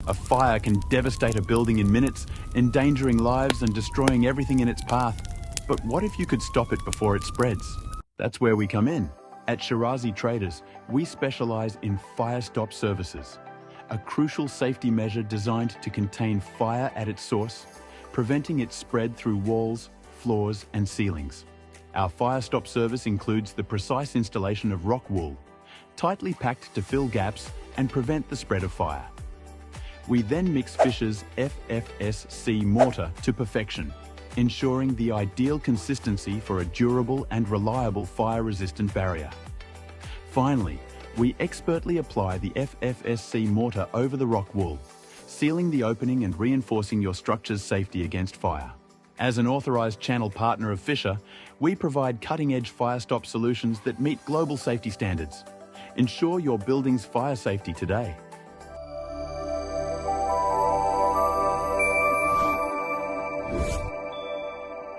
A fire can devastate a building in minutes, endangering lives and destroying everything in its path. But what if you could stop it before it spreads? That's where we come in. At Shirazi Traders, we specialize in fire stop services, a crucial safety measure designed to contain fire at its source, preventing its spread through walls, floors, and ceilings. Our fire stop service includes the precise installation of rock wool, tightly packed to fill gaps and prevent the spread of fire. We then mix Fisher's FFSC mortar to perfection, ensuring the ideal consistency for a durable and reliable fire-resistant barrier. Finally, we expertly apply the FFSC mortar over the rock wool, sealing the opening and reinforcing your structure's safety against fire. As an authorized channel partner of Fisher, we provide cutting-edge fire stop solutions that meet global safety standards. Ensure your building's fire safety today.